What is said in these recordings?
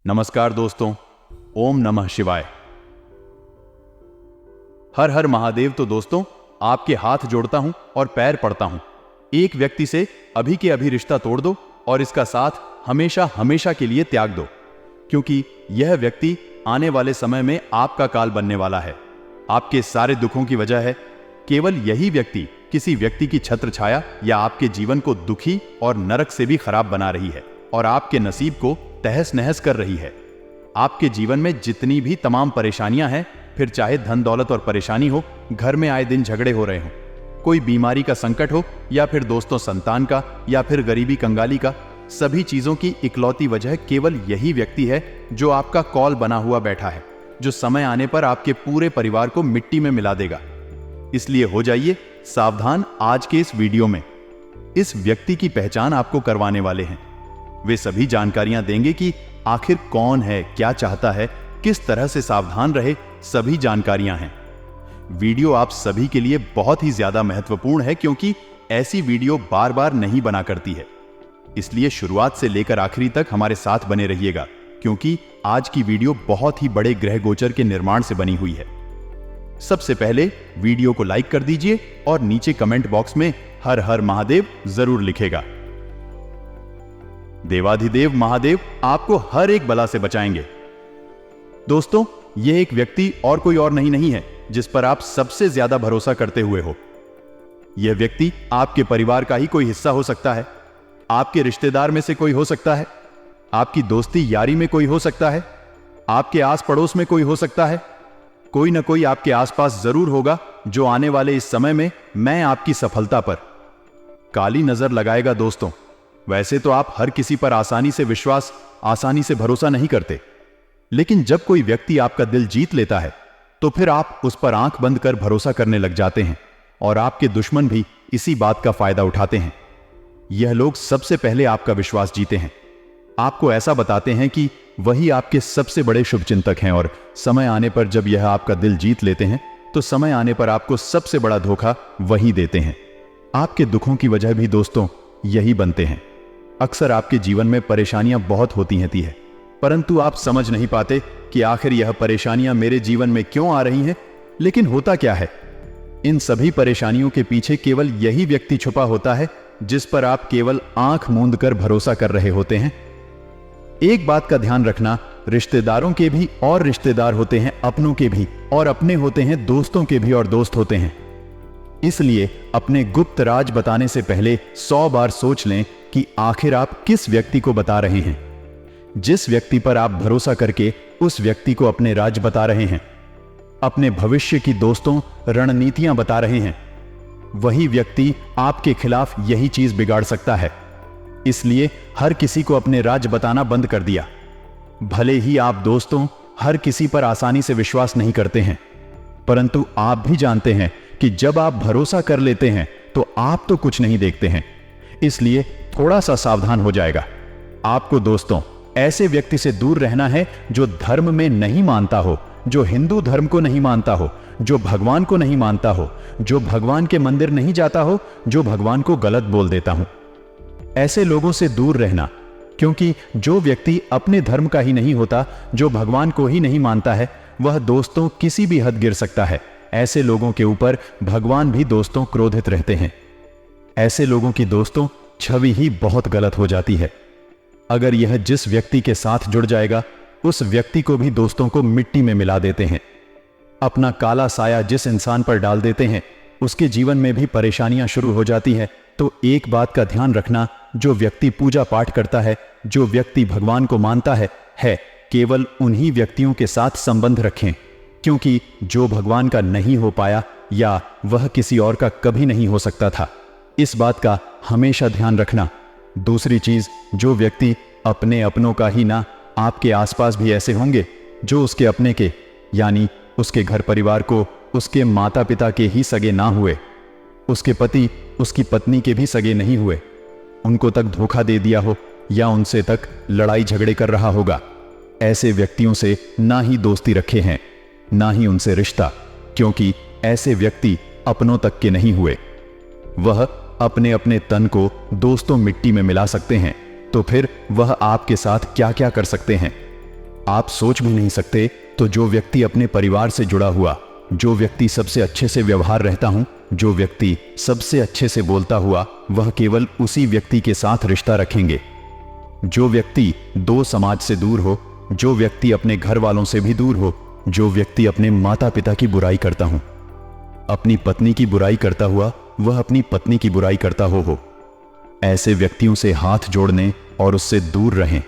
नमस्कार दोस्तों, ओम नमः शिवाय। हर हर महादेव। तो दोस्तों, आपके हाथ जोड़ता हूं और पैर पड़ता हूं। एक व्यक्ति से अभी के अभी रिश्ता तोड़ दो और इसका साथ हमेशा हमेशा के लिए त्याग दो, क्योंकि यह व्यक्ति आने वाले समय में आपका काल बनने वाला है। आपके सारे दुखों की वजह है केवल यही व्यक्ति किसी व्यक्ति की छत्र छाया या आपके जीवन को दुखी और नरक से भी खराब बना रही है और आपके नसीब को तहस नहस कर रही है। आपके जीवन में जितनी भी तमाम परेशानियां हैं, फिर चाहे धन दौलत और परेशानी हो, घर में आए दिन झगड़े हो रहे हो, कोई बीमारी का संकट हो या फिर दोस्तों संतान का या फिर गरीबी कंगाली का, सभी चीजों की इकलौती वजह केवल यही व्यक्ति है जो आपका कॉल बना हुआ बैठा है, जो समय आने पर आपके पूरे परिवार को मिट्टी में मिला देगा। इसलिए हो जाइए सावधान। आज के इस वीडियो में इस व्यक्ति की पहचान आपको करवाने वाले हैं। वे सभी जानकारियां देंगे कि आखिर कौन है, क्या चाहता है, किस तरह से सावधान रहे, सभी जानकारियां हैं। वीडियो आप सभी के लिए बहुत ही ज्यादा महत्वपूर्ण है, क्योंकि ऐसी वीडियो बार बार नहीं बना करती है। इसलिए शुरुआत से लेकर आखिरी तक हमारे साथ बने रहिएगा, क्योंकि आज की वीडियो बहुत ही बड़े ग्रह गोचर के निर्माण से बनी हुई है। सबसे पहले वीडियो को लाइक कर दीजिए और नीचे कमेंट बॉक्स में हर हर महादेव जरूर लिखेगा। देवाधिदेव महादेव आपको हर एक बला से बचाएंगे। दोस्तों, यह एक व्यक्ति और कोई और नहीं है जिस पर आप सबसे ज्यादा भरोसा करते हुए हो। यह व्यक्ति आपके परिवार का ही कोई हिस्सा हो सकता है, आपके रिश्तेदार में से कोई हो सकता है, आपकी दोस्ती यारी में कोई हो सकता है, आपके आस पड़ोस में कोई हो सकता है। कोई ना कोई आपके आसपास जरूर होगा जो आने वाले इस समय में मैं आपकी सफलता पर काली नजर लगाएगा। दोस्तों, वैसे तो आप हर किसी पर आसानी से विश्वास, आसानी से भरोसा नहीं करते, लेकिन जब कोई व्यक्ति आपका दिल जीत लेता है तो फिर आप उस पर आंख बंद कर भरोसा करने लग जाते हैं और आपके दुश्मन भी इसी बात का फायदा उठाते हैं। यह लोग सबसे पहले आपका विश्वास जीते हैं, आपको ऐसा बताते हैं कि वही आपके सबसे बड़े शुभचिंतक हैं, और समय आने पर जब यह आपका दिल जीत लेते हैं तो समय आने पर आपको सबसे बड़ा धोखा वही देते हैं। आपके दुखों की वजह भी दोस्तों यही बनते हैं। अक्सर आपके जीवन में परेशानियां बहुत होती हैं, परंतु आप समझ नहीं पाते कि आखिर यह परेशानियां मेरे जीवन में क्यों आ रही हैं। लेकिन होता क्या है, इन सभी परेशानियों के पीछे केवल यही व्यक्ति छुपा होता है जिस पर आप केवल आंख मूंद कर भरोसा कर रहे होते हैं। एक बात का ध्यान रखना, रिश्तेदारों के भी और रिश्तेदार होते हैं, अपनों के भी और अपने होते हैं, दोस्तों के भी और दोस्त होते हैं। इसलिए अपने गुप्त राज बताने से पहले 100 बार सोच लें कि आखिर आप किस व्यक्ति को बता रहे हैं। जिस व्यक्ति पर आप भरोसा करके उस व्यक्ति को अपने राज बता रहे हैं, अपने भविष्य की दोस्तों रणनीतियां बता रहे हैं, वही व्यक्ति आपके खिलाफ यही चीज बिगाड़ सकता है। इसलिए हर किसी को अपने राज बताना बंद कर दिया। भले ही आप दोस्तों हर किसी पर आसानी से विश्वास नहीं करते हैं, परंतु आप भी जानते हैं कि जब आप भरोसा कर लेते हैं तो आप तो कुछ नहीं देखते हैं। इसलिए थोड़ा सा सावधान हो जाएगा। आपको दोस्तों ऐसे व्यक्ति से दूर रहना है जो धर्म में नहीं मानता हो, जो हिंदू धर्म को नहीं मानता हो, जो भगवान को नहीं मानता हो, जो भगवान के मंदिर नहीं जाता हो, जो भगवान को गलत बोल देता हूं। ऐसे लोगों से दूर रहना, क्योंकि जो व्यक्ति अपने धर्म का ही नहीं होता, जो भगवान को ही नहीं मानता है, वह दोस्तों किसी भी हद गिर सकता है। ऐसे लोगों के ऊपर भगवान भी दोस्तों क्रोधित रहते हैं। ऐसे लोगों की दोस्तों छवि ही बहुत गलत हो जाती है। अगर यह जिस व्यक्ति के साथ जुड़ जाएगा, उस व्यक्ति को भी दोस्तों को मिट्टी में मिला देते हैं। अपना काला साया जिस इंसान पर डाल देते हैं, उसके जीवन में भी परेशानियां शुरू हो जाती है। तो एक बात का ध्यान रखना, जो व्यक्ति पूजा पाठ करता है, जो व्यक्ति भगवान को मानता है, केवल उन्हीं व्यक्तियों के साथ संबंध रखें, क्योंकि जो भगवान का नहीं हो पाया या वह किसी और का कभी नहीं हो सकता था। इस बात का हमेशा ध्यान रखना। दूसरी चीज, जो व्यक्ति अपने अपनों का ही ना, आपके आसपास भी ऐसे होंगे जो उसके अपने के, यानी उसके घर परिवार को, उसके माता पिता के ही सगे ना हुए, उसके पति उसकी पत्नी के भी सगे नहीं हुए, उनको तक धोखा दे दिया हो या उनसे तक लड़ाई झगड़े कर रहा होगा। ऐसे व्यक्तियों से ना ही दोस्ती रखे हैं, ना ही उनसे रिश्ता, क्योंकि ऐसे व्यक्ति अपनों तक के नहीं हुए। वह अपने अपने तन को दोस्तों मिट्टी में मिला सकते हैं, तो फिर वह आपके साथ क्या क्या कर सकते हैं। आप सोच भी नहीं सकते, तो जो व्यक्ति अपने परिवार से जुड़ा हुआ, जो व्यक्ति सबसे अच्छे से व्यवहार रहता हूं, जो व्यक्ति सबसे अच्छे से बोलता हुआ, वह केवल उसी व्यक्ति के साथ रिश्ता रखेंगे। जो व्यक्ति दो समाज से दूर हो, जो व्यक्ति अपने घर वालों से भी दूर हो, जो व्यक्ति अपने माता पिता की बुराई करता हूं, अपनी पत्नी की बुराई करता हुआ वह अपनी पत्नी की बुराई करता हो, ऐसे व्यक्तियों से हाथ जोड़ने और उससे दूर रहें।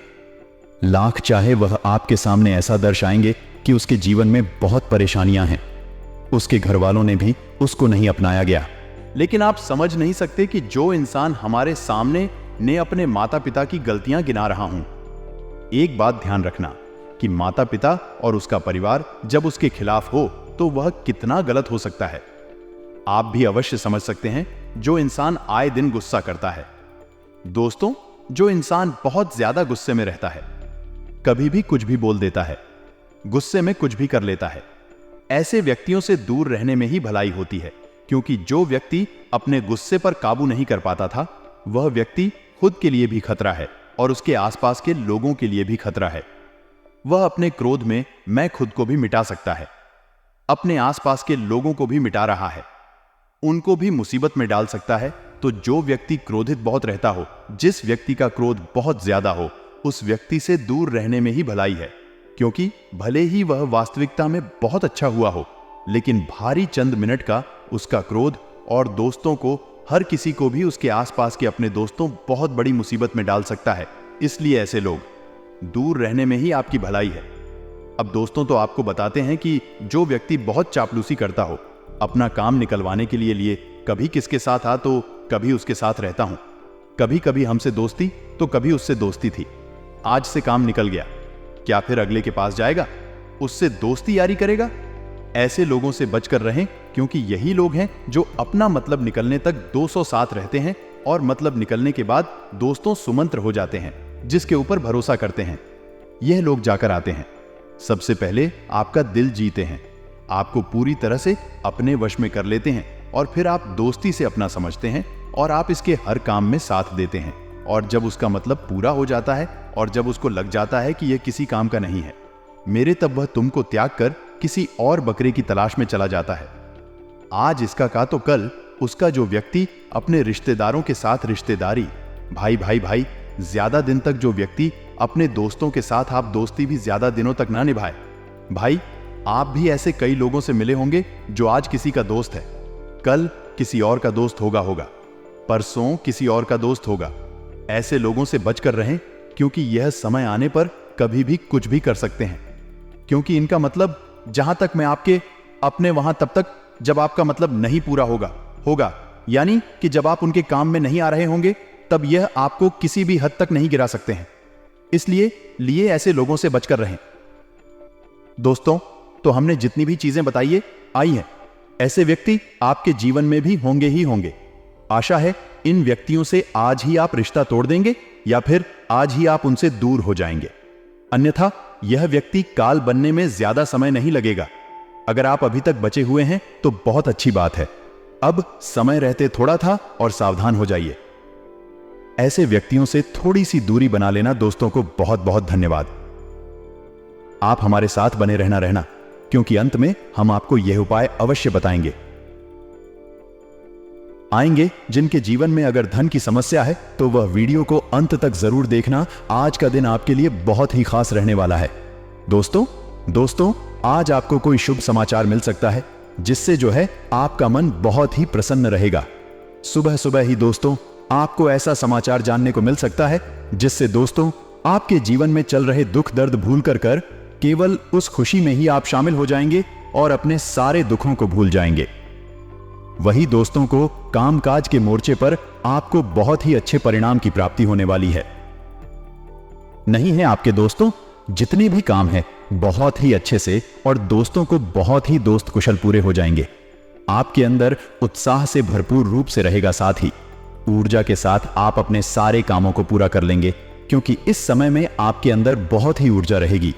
लाख चाहे वह आपके सामने ऐसा दर्शाएंगे कि उसके जीवन में बहुत परेशानियां हैं, उसके घर वालों ने भी उसको नहीं अपनाया गया, लेकिन आप समझ नहीं सकते कि जो इंसान हमारे सामने ने अपने माता पिता की गलतियां गिना रहा हूं। एक बात ध्यान रखना कि माता पिता और उसका परिवार जब उसके खिलाफ हो तो वह कितना गलत हो सकता है। आप भी अवश्य समझ सकते हैं जो इंसान आए दिन गुस्सा करता है। दोस्तों, जो इंसान बहुत ज्यादा गुस्से में रहता है, कभी भी कुछ भी बोल देता है, गुस्से में कुछ भी कर लेता है, ऐसे व्यक्तियों से दूर रहने में ही भलाई होती है, क्योंकि जो व्यक्ति अपने गुस्से पर काबू नहीं कर पाता था, वह व्यक्ति खुद के लिए भी खतरा है और उसके आसपास के लोगों के लिए भी खतरा है। वह अपने क्रोध में मैं खुद को भी मिटा सकता है, अपने आसपास के लोगों को भी मिटा रहा है, उनको भी मुसीबत में डाल सकता है। तो जो व्यक्ति क्रोधित बहुत रहता हो, जिस व्यक्ति का क्रोध बहुत ज्यादा हो, उस व्यक्ति से दूर रहने में ही भलाई है, क्योंकि भले ही वह वास्तविकता में बहुत अच्छा हुआ हो, लेकिन भारी चंद मिनट का उसका क्रोध और दोस्तों को, हर किसी को भी, उसके आसपास के अपने दोस्तों, बहुत बड़ी मुसीबत में डाल सकता है। इसलिए ऐसे लोग दूर रहने में ही आपकी भलाई है। अब दोस्तों, तो आपको बताते हैं कि जो व्यक्ति बहुत चापलूसी करता हो, अपना काम निकलवाने के लिए कभी किसके साथ आ तो कभी उसके साथ रहता हूं, कभी कभी हमसे दोस्ती तो कभी उससे दोस्ती थी, आज से काम निकल गया, क्या फिर अगले के पास जाएगा, उससे दोस्ती यारी करेगा? ऐसे लोगों से बचकर रहें, क्योंकि यही लोग हैं जो अपना मतलब निकलने तक 200 साथ रहते हैं और मतलब निकलने के बाद दोस्तों सुमंत्र हो जाते हैं, जिसके ऊपर भरोसा करते हैं। यह लोग जाकर आते हैं, सबसे पहले आपका दिल जीते हैं, आपको पूरी तरह से अपने वश में कर लेते हैं, और फिर आप दोस्ती से अपना समझते हैं और आप इसके हर काम में साथ देते हैं। और जब उसका मतलब पूरा हो जाता है और जब उसको लग जाता है कि यह किसी काम का नहीं है मेरे, तब वह तुमको त्याग कर किसी और बकरे की तलाश में चला जाता है। आज इसका का तो कल उसका जो व्यक्ति अपने रिश्तेदारों के साथ रिश्तेदारी, भाई भाई भाई, ज्यादा दिन तक जो व्यक्ति अपने दोस्तों के साथ आप दोस्ती भी ज्यादा दिनों तक ना निभाए। भाई, आप भी ऐसे कई लोगों से मिले होंगे जो आज किसी का दोस्त है, कल किसी और का दोस्त होगा, परसों किसी और का दोस्त होगा। ऐसे लोगों से बचकर रहें, क्योंकि यह समय आने पर कभी भी कुछ भी कर सकते हैं, क्योंकि इनका मतलब जहां तक मैं आपके अपने वहां तब तक जब आपका मतलब नहीं पूरा होगा, यानी कि जब आप उनके काम में नहीं आ रहे होंगे, तब यह आपको किसी भी हद तक नहीं गिरा सकते हैं। इसलिए ऐसे लोगों से बचकर रहें। दोस्तों, तो हमने जितनी भी चीजें बताई आई हैं, ऐसे व्यक्ति आपके जीवन में भी होंगे ही होंगे। आशा है इन व्यक्तियों से आज ही आप रिश्ता तोड़ देंगे या फिर आज ही आप उनसे दूर हो जाएंगे, अन्यथा यह व्यक्ति काल बनने में ज्यादा समय नहीं लगेगा। अगर आप अभी तक बचे हुए हैं तो बहुत अच्छी बात है, अब समय रहते थोड़ा था और सावधान हो जाइए। ऐसे व्यक्तियों से थोड़ी सी दूरी बना लेना। दोस्तों को बहुत बहुत धन्यवाद। आप हमारे साथ बने रहना, क्योंकि अंत में हम आपको यह उपाय अवश्य बताएंगे जिनके जीवन में अगर धन की समस्या है तो वह वीडियो को अंत तक जरूर देखना। आज का दिन आपके लिए बहुत ही खास रहने वाला है। दोस्तों, आज आपको कोई शुभ समाचार मिल सकता है, जिससे जो है आपका मन बहुत ही प्रसन्न रहेगा। सुबह सुबह ही दोस्तों, आपको ऐसा समाचार जानने को मिल सकता है जिससे दोस्तों आपके जीवन में चल रहे दुख दर्द भूल कर केवल उस खुशी में ही आप शामिल हो जाएंगे और अपने सारे दुखों को भूल जाएंगे। वही दोस्तों को कामकाज के मोर्चे पर आपको बहुत ही अच्छे परिणाम की प्राप्ति होने वाली है। नहीं है आपके दोस्तों, जितने भी काम हैं बहुत ही अच्छे से और दोस्तों को बहुत ही दोस्त कुशल पूरे हो जाएंगे। आपके अंदर उत्साह से भरपूर रूप से रहेगा, साथ ही ऊर्जा के साथ आप अपने सारे कामों को पूरा कर लेंगे, क्योंकि इस समय में आपके अंदर बहुत ही ऊर्जा रहेगी।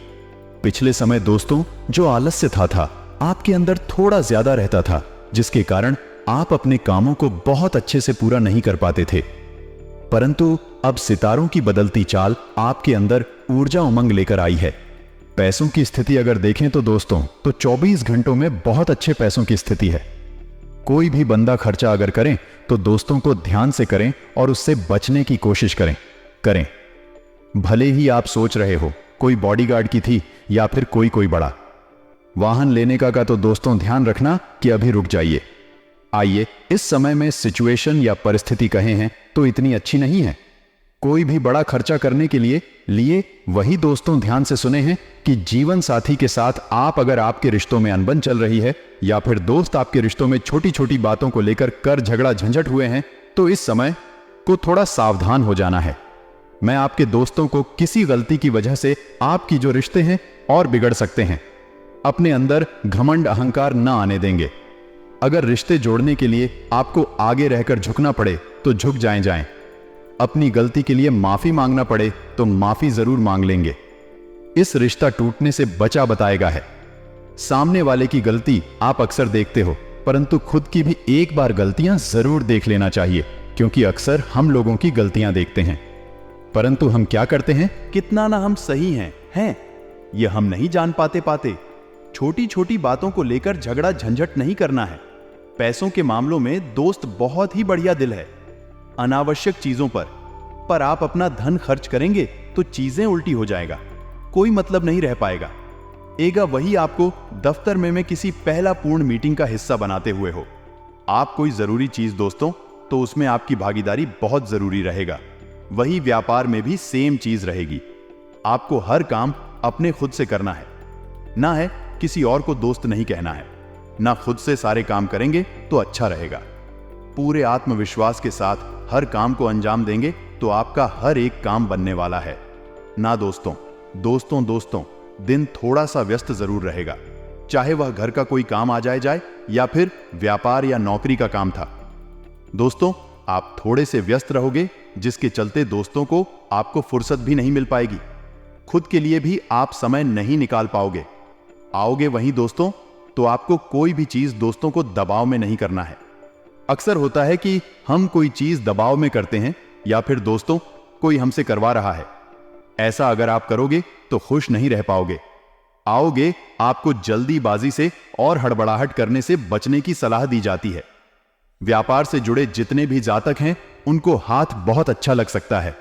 पिछले समय दोस्तों जो आलस्य था आपके अंदर थोड़ा ज्यादा रहता था, जिसके कारण आप अपने कामों को बहुत अच्छे से पूरा नहीं कर पाते थे। परंतु अब सितारों की बदलती चाल आपके अंदर ऊर्जा उमंग लेकर आई है। पैसों की स्थिति अगर देखें तो दोस्तों, तो 24 घंटों में बहुत अच्छे पैसों की स्थिति है। कोई भी बंदा खर्चा अगर करें तो दोस्तों को ध्यान से करें और उससे बचने की कोशिश करें। भले ही आप सोच रहे हो कोई बॉडीगार्ड की थी या फिर कोई बड़ा वाहन लेने का तो दोस्तों ध्यान रखना कि अभी रुक जाइए। आइए, इस समय में सिचुएशन या परिस्थिति कहे हैं तो इतनी अच्छी नहीं है। कोई भी बड़ा खर्चा करने के लिए वही दोस्तों ध्यान से सुने हैं कि जीवन साथी के साथ अगर आपके रिश्तों में अनबन चल रही है या फिर दोस्त आपके रिश्तों में छोटी छोटी बातों को लेकर कर झगड़ा झंझट हुए हैं, तो इस समय को थोड़ा सावधान हो जाना है। मैं आपके दोस्तों को किसी गलती की वजह से आपकी जो रिश्ते हैं और बिगड़ सकते हैं। अपने अंदर घमंड अहंकार ना आने देंगे। अगर रिश्ते जोड़ने के लिए आपको आगे रहकर झुकना पड़े तो झुक जाएं। अपनी गलती के लिए माफी मांगना पड़े तो माफी जरूर मांग लेंगे। इस रिश्ता टूटने से बचा बताएगा है। सामने वाले की गलती आप अक्सर देखते हो, परंतु खुद की भी एक बार गलतियां जरूर देख लेना चाहिए, क्योंकि अक्सर हम लोगों की गलतियां देखते हैं परंतु हम क्या करते हैं, कितना ना हम सही हैं ये हम नहीं जान पाते। छोटी छोटी बातों को लेकर झगड़ा झंझट नहीं करना है। पैसों के मामलों में दोस्त बहुत ही बढ़िया दिल है। अनावश्यक चीजों पर आप अपना धन खर्च करेंगे तो चीजें उल्टी हो जाएगा, कोई मतलब नहीं रह पाएगा। वही आपको दफ्तर में किसी पहला पूर्ण मीटिंग का हिस्सा बनाते हुए हो। आप कोई जरूरी चीज दोस्तों, तो उसमें आपकी भागीदारी बहुत जरूरी रहेगा। वही व्यापार में भी सेम चीज रहेगी। आपको हर काम अपने खुद से करना है, ना है किसी और को दोस्त नहीं कहना है। ना खुद से सारे काम करेंगे तो अच्छा रहेगा। पूरे आत्मविश्वास के साथ हर काम को अंजाम देंगे तो आपका हर एक काम बनने वाला है। ना दोस्तों दिन थोड़ा सा व्यस्त जरूर रहेगा, चाहे वह घर का कोई काम आ जाए या फिर व्यापार या नौकरी का काम था। दोस्तों, आप थोड़े से व्यस्त रहोगे, जिसके चलते दोस्तों को आपको फुर्सत भी नहीं मिल पाएगी। खुद के लिए भी आप समय नहीं निकाल पाओगे। आओगे वहीं दोस्तों, तो आपको कोई भी चीज दोस्तों को दबाव में नहीं करना है। अक्सर होता है कि हम कोई चीज दबाव में करते हैं या फिर दोस्तों कोई हमसे करवा रहा है। ऐसा अगर आप करोगे तो खुश नहीं रह पाओगे। आओगे, आपको जल्दीबाजी से और हड़बड़ाहट करने से बचने की सलाह दी जाती है। व्यापार से जुड़े जितने भी जातक हैं, उनको हाथ बहुत अच्छा लग सकता है।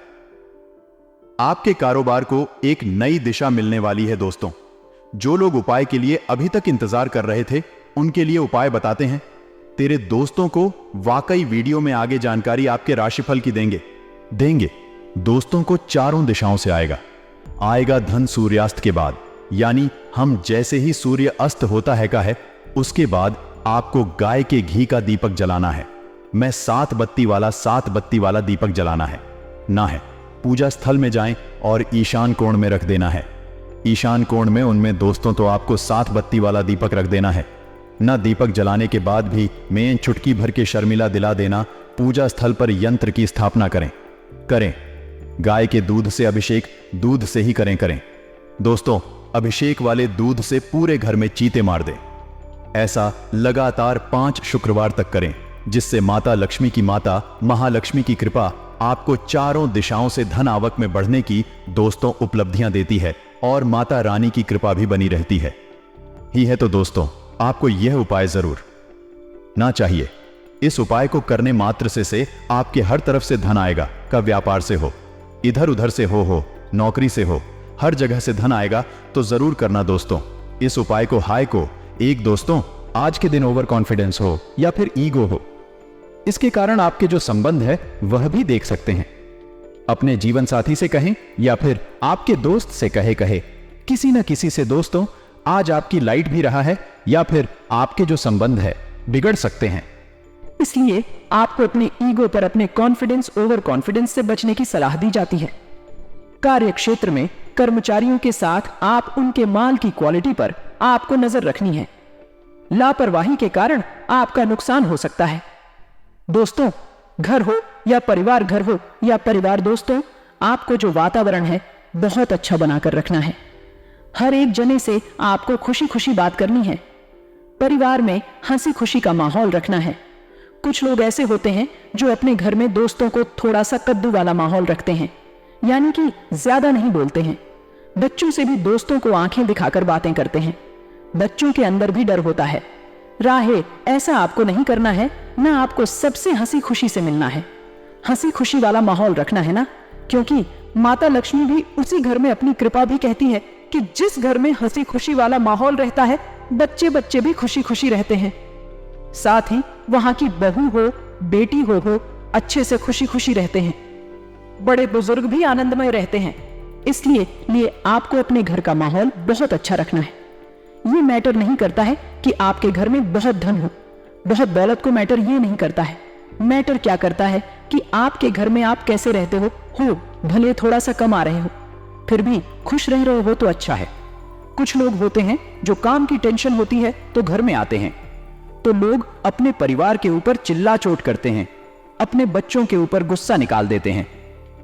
आपके कारोबार को एक नई दिशा मिलने वाली है दोस्तों। जो लोग उपाय के लिए अभी तक इंतजार कर रहे थे, उनके लिए उपाय बताते हैं। तेरे दोस्तों को वाकई वीडियो में आगे जानकारी आपके राशिफल की देंगे। दोस्तों को चारों दिशाओं से आएगा धन सूर्यास्त के बाद, यानी हम जैसे ही सूर्य अस्त होता है उसके बाद आपको गाय के घी का दीपक जलाना है। मैं 7 बत्ती वाला दीपक जलाना है। पूजा स्थल में जाएं और ईशान कोण में रख देना है। ईशान कोण में उनमें दोस्तों तो आपको 7 बत्ती वाला दीपक रख देना है। ना दीपक जलाने के बाद भी मैं चुटकी भर के शर्मिला दिला देना। पूजा स्थल पर यंत्र की स्थापना करें। गाय के दूध से अभिषेक दूध से ही करें। दोस्तों, अभिषेक वाले दूध से पूरे घर में चीते मार दें। ऐसा लगातार 5 शुक्रवार तक करें, जिससे माता लक्ष्मी की माता महालक्ष्मी की कृपा आपको चारों दिशाओं से धन आवक में बढ़ने की दोस्तों उपलब्धियां देती है और माता रानी की कृपा भी बनी रहती है। तो दोस्तों, आपको यह उपाय जरूर ना चाहिए। इस उपाय को करने मात्र से आपके हर तरफ से धन आएगा। का व्यापार से हो, इधर उधर से हो, नौकरी से हो, हर जगह से धन आएगा। तो जरूर करना दोस्तों इस उपाय को। एक दोस्तों, आज के दिन ओवर कॉन्फिडेंस हो या फिर ईगो हो, इसके कारण आपके जो संबंध है वह भी देख सकते हैं। अपने जीवन साथी से कहें या फिर आपके दोस्त से कहे किसी न किसी से दोस्तों आज आपकी लाइट भी रहा है या फिर आपके जो संबंध है बिगड़ सकते हैं। इसलिए आपको अपने ईगो पर, अपने कॉन्फिडेंस, ओवर कॉन्फिडेंस से बचने की सलाह दी जाती है। कार्य क्षेत्र में कर्मचारियों के साथ आप उनके माल की क्वालिटी पर आपको नजर रखनी है। लापरवाही के कारण आपका नुकसान हो सकता है। दोस्तों, घर हो या परिवार दोस्तों, आपको जो वातावरण है बहुत अच्छा बनाकर रखना है। हर एक जने से आपको खुशी खुशी बात करनी है। परिवार में हंसी खुशी का माहौल रखना है। कुछ लोग ऐसे होते हैं जो अपने घर में दोस्तों को थोड़ा सा कद्दू वाला माहौल रखते हैं, यानी कि ज्यादा नहीं बोलते हैं। बच्चों से भी दोस्तों को आंखें दिखाकर बातें करते हैं। बच्चों के अंदर भी डर होता है। राहे, ऐसा आपको नहीं करना है ना, आपको सबसे हंसी खुशी से मिलना है। हंसी खुशी वाला माहौल रखना है ना, क्योंकि माता लक्ष्मी भी उसी घर में अपनी कृपा भी कहती है कि जिस घर में हंसी खुशी वाला माहौल रहता है, बच्चे बच्चे भी खुशी खुशी रहते हैं। साथ ही वहां की बहू हो, बेटी हो अच्छे से खुशी खुशी रहते हैं। बड़े बुजुर्ग भी आनंदमय रहते हैं। इसलिए आपको अपने घर का माहौल बहुत अच्छा रखना है। ये मैटर नहीं करता है कि आपके घर में बहुत धन हो, बहुत दौलत को मैटर ये नहीं करता है। मैटर क्या करता है कि आपके घर में आप कैसे रहते हो भले थोड़ा सा कम आ रहे हो, फिर भी खुश रह रहे हो तो अच्छा है। कुछ लोग होते हैं जो काम की टेंशन होती है तो घर में आते हैं, तो लोग अपने परिवार के ऊपर चिल्ला चोट करते हैं, अपने बच्चों के ऊपर गुस्सा निकाल देते हैं,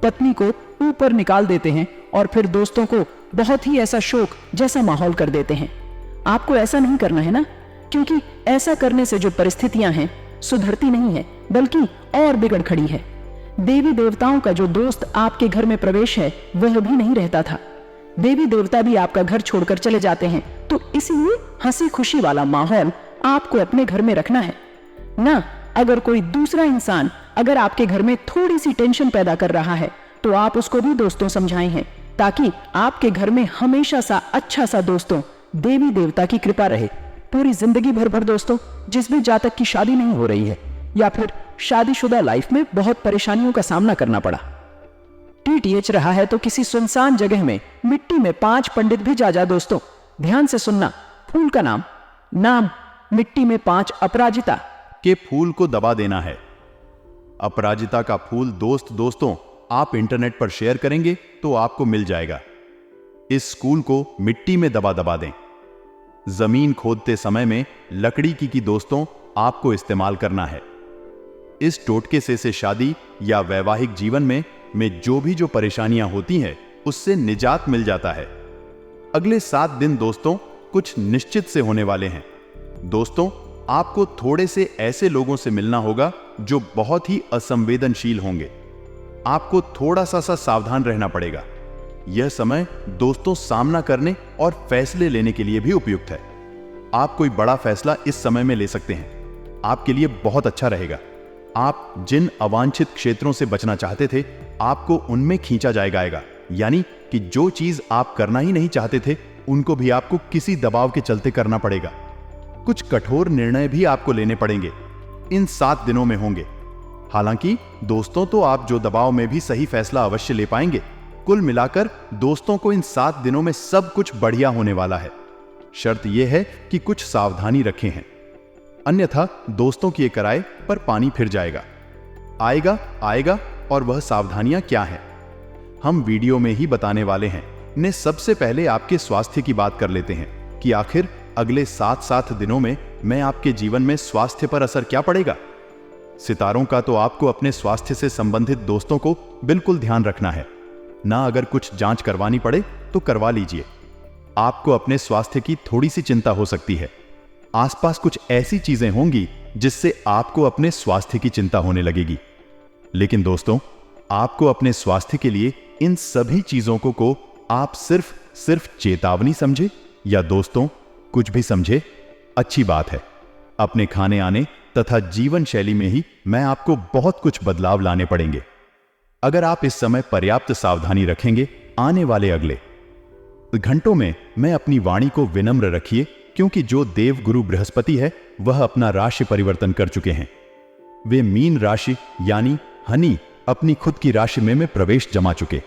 पत्नी को ऊपर निकाल देते हैं और फिर दोस्तों को बहुत ही ऐसा शोक जैसा माहौल कर देते हैं। आपको ऐसा नहीं करना है ना, क्योंकि ऐसा करने से जो परिस्थितियां हैं सुधरती नहीं है, बल्कि और बिगड़ खड़ी है। देवी देवताओं का जो दोस्त आपके घर में प्रवेश है वह भी नहीं रहता था। देवी देवता भी आपका घर छोड़कर चले जाते हैं। तो इसीलिए हंसी खुशी वाला माहौल आपको अपने घर में रखना है ना। अगर कोई दूसरा इंसान अगर आपके घर में थोड़ी सी टेंशन पैदा कर रहा है तो आप उसको भी दोस्तों समझाए हैं, ताकि आपके घर में हमेशा सा अच्छा सा दोस्तों देवी देवता की कृपा रहे पूरी जिंदगी भर दोस्तों। जिस भी जातक की शादी नहीं हो रही है या फिर शादीशुदा लाइफ में बहुत परेशानियों का सामना करना पड़ा, टीटीएच रहा है, तो किसी सुनसान जगह में मिट्टी में 5 पंडित भी जा दोस्तों। ध्यान से सुनना। फूल का नाम मिट्टी में 5 अपराजिता के फूल को दबा देना है। अपराजिता का फूल दोस्तों आप इंटरनेट पर शेयर करेंगे तो आपको मिल जाएगा। इस फूल को मिट्टी में दबा दें। जमीन खोदते समय में लकड़ी की दोस्तों आपको इस्तेमाल करना है। इस टोटके से शादी या वैवाहिक जीवन में जो परेशानियां होती हैं उससे निजात मिल जाता है। अगले 7 दिन दोस्तों कुछ निश्चित से होने वाले हैं। दोस्तों, आपको थोड़े से ऐसे लोगों से मिलना होगा जो बहुत ही असंवेदनशील होंगे। आपको थोड़ा सा सावधान रहना पड़ेगा। यह समय दोस्तों सामना करने और फैसले लेने के लिए भी उपयुक्त है। आप कोई बड़ा फैसला इस समय में ले सकते हैं, आपके लिए बहुत अच्छा रहेगा। आप जिन अवांछित क्षेत्रों से बचना चाहते थे आपको उनमें खींचा जाएगा, यानी कि जो चीज आप करना ही नहीं चाहते थे उनको भी आपको किसी दबाव के चलते करना पड़ेगा। कुछ कठोर निर्णय भी आपको लेने पड़ेंगे, इन 7 दिनों में होंगे। हालांकि दोस्तों तो आप जो दबाव में भी सही फैसला अवश्य ले पाएंगे। कुल मिलाकर दोस्तों को इन 7 दिनों में सब कुछ बढ़िया होने वाला है। शर्त यह है कि कुछ सावधानी रखें हैं, अन्यथा दोस्तों की किराए पर पानी फिर जाएगा। आएगा और वह सावधानियां क्या हैं हम वीडियो में ही बताने वाले हैं। ने सबसे पहले आपके स्वास्थ्य की बात कर लेते हैं कि आखिर अगले 7 दिनों में मैं आपके जीवन में स्वास्थ्य पर असर क्या पड़ेगा। सितारों का तो आपको अपने स्वास्थ्य से संबंधित दोस्तों को बिल्कुल ध्यान रखना है ना। अगर कुछ जांच करवानी पड़े तो करवा लीजिए। आपको अपने स्वास्थ्य की थोड़ी सी चिंता हो सकती है। आसपास कुछ ऐसी चीजें होंगी जिससे आपको अपने स्वास्थ्य की चिंता होने लगेगी। लेकिन दोस्तों, आपको अपने स्वास्थ्य के लिए इन सभी चीजों को आप सिर्फ चेतावनी समझे या दोस्तों कुछ भी समझे, अच्छी बात है। अपने खाने आने तथा जीवन शैली में ही मैं आपको बहुत कुछ बदलाव लाने पड़ेंगे। अगर आप इस समय पर्याप्त सावधानी रखेंगे, आने वाले अगले घंटों में मैं अपनी वाणी को विनम्र रखिए, क्योंकि जो देव गुरु बृहस्पति है वह अपना राशि परिवर्तन कर चुके हैं। वे मीन राशि यानी हनी अपनी खुद की राशि में प्रवेश जमा चुके।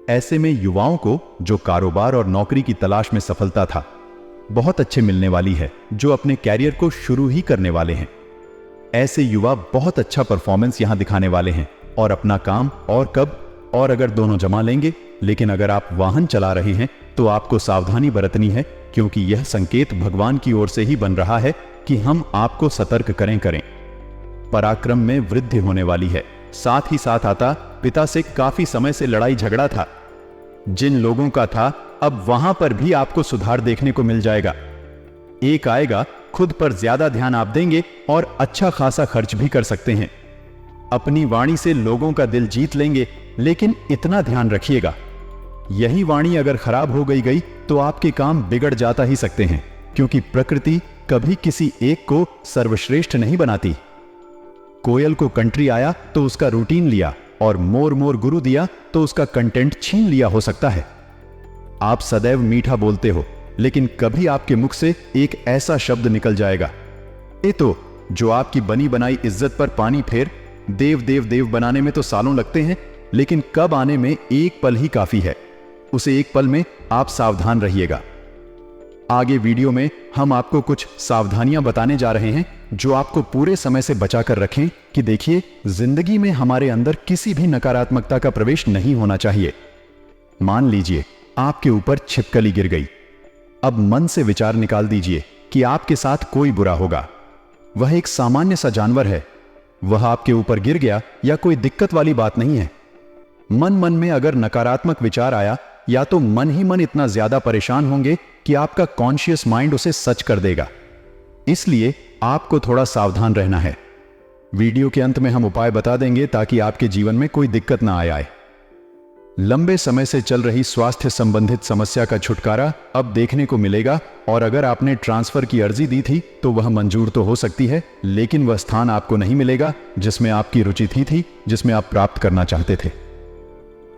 ऐसे में युवाओं को जो कारोबार और नौकरी की तलाश में सफलता था बहुत अच्छे मिलने वाली है, जो अपने कैरियर को शुरू ही करने वाले हैं। ऐसे युवा बहुत अच्छा परफॉर्मेंस यहां दिखाने वाले हैं और अपना काम और कब और अगर दोनों जमा लेंगे। लेकिन अगर आप वाहन चला रहे हैं तो आपको सावधानी बरतनी है, क्योंकि यह संकेत भगवान की ओर से ही बन रहा है कि हम आपको सतर्क करें। पराक्रम में वृद्धि होने वाली है। साथ ही साथ आता पिता से काफी समय से लड़ाई झगड़ा था, जिन लोगों का था अब वहां पर भी आपको सुधार देखने को मिल जाएगा। एक आएगा, खुद पर ज्यादा ध्यान आप देंगे और अच्छा खासा खर्च भी कर सकते हैं। अपनी वाणी से लोगों का दिल जीत लेंगे, लेकिन इतना ध्यान रखिएगा यही वाणी अगर खराब हो गई तो आपके काम बिगड़ जाता ही सकते हैं, क्योंकि प्रकृति कभी किसी एक को सर्वश्रेष्ठ नहीं बनाती। कोयल को कंट्री आया तो उसका रूटीन लिया, और मोर मोर गुरु दिया तो उसका कंटेंट छीन लिया हो सकता है। आप सदैव मीठा बोलते हो, लेकिन कभी आपके मुख से एक ऐसा शब्द निकल जाएगा, ए तो जो आपकी बनी बनाई इज्जत पर पानी फेर। देव देव देव बनाने में तो सालों लगते हैं, लेकिन कब आने में एक पल ही काफी है। उसे एक पल में आप सावधान रहिएगा। आगे वीडियो में हम आपको कुछ सावधानियां बताने जा रहे हैं जो आपको पूरे समय से बचा कर रखें कि देखिए, जिंदगी में हमारे अंदर किसी भी नकारात्मकता का प्रवेश नहीं होना चाहिए। मान लीजिए आपके ऊपर छिपकली गिर गई। अब मन से विचार निकाल दीजिए कि आपके साथ कोई बुरा होगा। वह एक सामान्य सा जानवर है, वह आपके ऊपर गिर गया या कोई दिक्कत वाली बात नहीं है। मन मन में अगर नकारात्मक विचार आया, या तो मन ही मन इतना ज्यादा परेशान होंगे कि आपका कॉन्शियस माइंड उसे सच कर देगा। इसलिए आपको थोड़ा सावधान रहना है। वीडियो के अंत में हम उपाय बता देंगे ताकि आपके जीवन में कोई दिक्कत ना आए। लंबे समय से चल रही स्वास्थ्य संबंधित समस्या का छुटकारा अब देखने को मिलेगा, और अगर आपने ट्रांसफर की अर्जी दी थी तो वह मंजूर तो हो सकती है, लेकिन वह स्थान आपको नहीं मिलेगा जिसमें आपकी रुचि थी, जिसमें आप प्राप्त करना चाहते थे।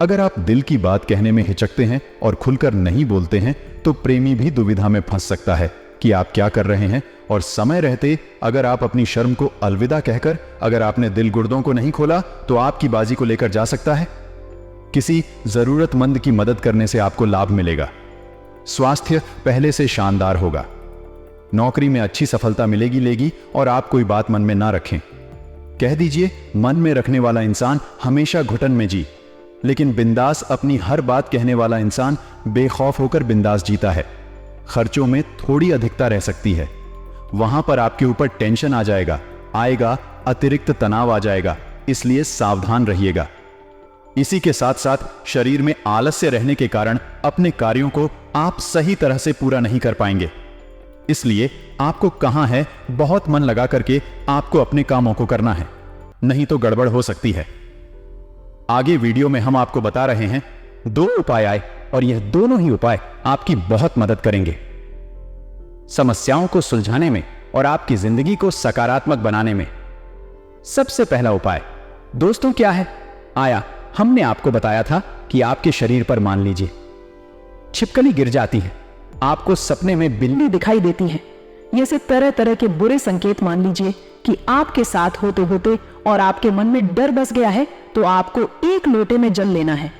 अगर आप दिल की बात कहने में हिचकते हैं और खुलकर नहीं बोलते हैं तो प्रेमी भी दुविधा में फंस सकता है कि आप क्या कर रहे हैं, और समय रहते अगर आप अपनी शर्म को अलविदा कहकर अगर आपने दिल गुर्दों को नहीं खोला तो आपकी बाजी को लेकर जा सकता है। किसी जरूरतमंद की मदद करने से आपको लाभ मिलेगा। स्वास्थ्य पहले से शानदार होगा। नौकरी में अच्छी सफलता मिलेगी और आप कोई बात मन में ना रखें। कह दीजिए, मन में रखने वाला इंसान हमेशा घुटन में जी, लेकिन बिंदास अपनी हर बात कहने वाला इंसान बेखौफ होकर बिंदास जीता है। खर्चों में थोड़ी अधिकता रह सकती है, वहां पर आपके ऊपर टेंशन आएगा, अतिरिक्त तनाव आ जाएगा, इसलिए सावधान रहिएगा। इसी के साथ साथ शरीर में आलस्य रहने के कारण अपने कार्यों को आप सही तरह से पूरा नहीं कर पाएंगे। इसलिए आपको कहां है, बहुत मन लगा करके आपको अपने कामों को करना है, नहीं तो गड़बड़ हो सकती है। आगे वीडियो में हम आपको बता रहे हैं 2 उपाय आए, और यह दोनों ही उपाय आपकी बहुत मदद करेंगे समस्याओं को सुलझाने में और आपकी जिंदगी को सकारात्मक बनाने में। सबसे पहला उपाय दोस्तों क्या है? हमने आपको बताया था कि आपके शरीर पर मान लीजिए छिपकली गिर जाती है, आपको सपने में बिल्ली दिखाई देती है। ये से तरह तरह के बुरे संकेत मान लीजिए कि आपके साथ होते होते और आपके मन में डर बस गया है, तो आपको एक लोटे में जल लेना है,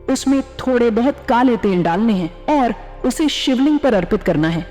उसमें थोड़े बहुत काले तेल डालने हैं और उसे शिवलिंग पर अर्पित करना है।